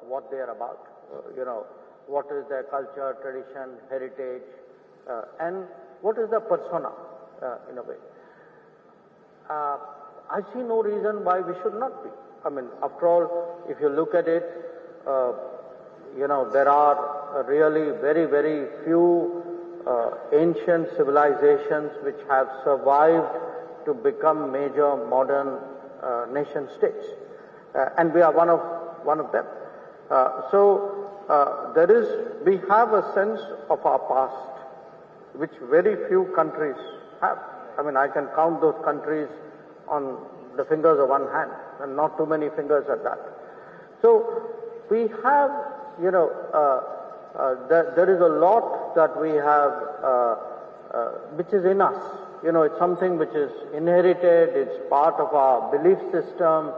what they are about, what is their culture, tradition, heritage, and what is their persona, in a way. I see no reason why we should not be. I mean, after all, if you look at it, there are really very, very few ancient civilizations which have survived to become major modern nation states, and we are one of them. We have a sense of our past, which very few countries have. I mean, I can count those countries on the fingers of one hand, and not too many fingers at that. So we have, there is a lot that we have, which is in us. It's something which is inherited, it's part of our belief system.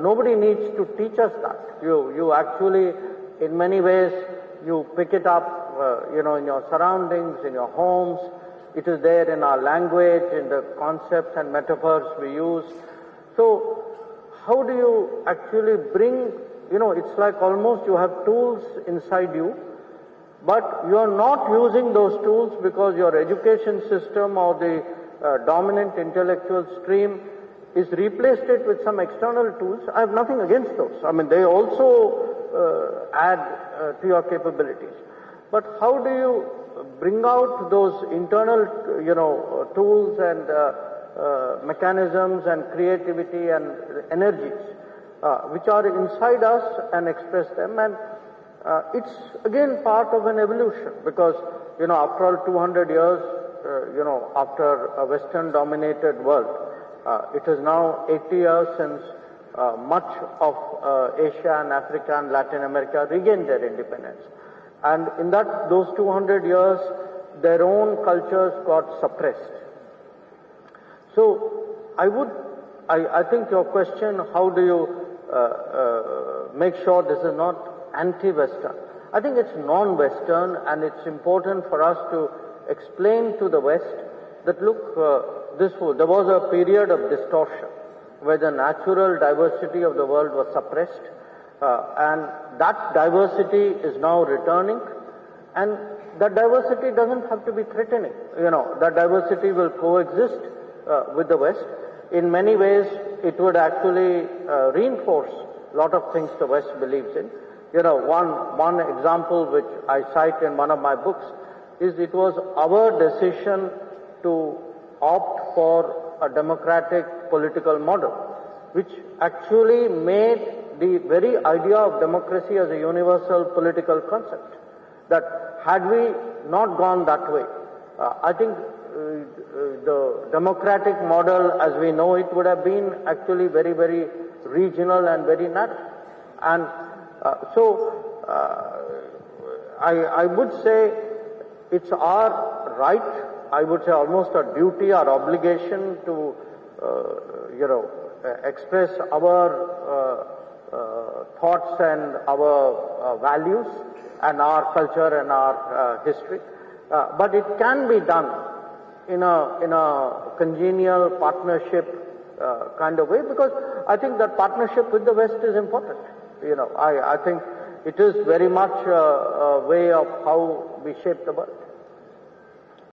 Nobody needs to teach us that. You actually, in many ways, you pick it up, in your surroundings, in your homes. It is there in our language, in the concepts and metaphors we use. So, how do you actually bring, it's like almost you have tools inside you, but you are not using those tools because your education system or the dominant intellectual stream is replaced it with some external tools. I have nothing against those. I mean, they also add to your capabilities. But how do you bring out those internal, tools and mechanisms and creativity and energies which are inside us and express them? And it's again part of an evolution, because, after all 200 years, after a Western-dominated world, it is now 80 years since much of Asia and Africa and Latin America regained their independence. And in those 200 years, their own cultures got suppressed. So, I think your question, how do you make sure this is not anti-Western? I think it's non-Western, and it's important for us to explain to the West that, look, there was a period of distortion where the natural diversity of the world was suppressed, and that diversity is now returning, and that diversity doesn't have to be threatening. That diversity will coexist with the West. In many ways, it would actually reinforce a lot of things the West believes in. One example which I cite in one of my books is it was our decision to opt for a democratic political model, which actually made the very idea of democracy as a universal political concept. That had we not gone that way, I think the democratic model as we know it would have been actually very, very regional and very narrow. And I would say it's our right, I would say almost a duty, our obligation to, express our thoughts and our values and our culture and our history. But it can be done in a congenial partnership kind of way, because I think that partnership with the West is important. I think it is very much a way of how we shape the world.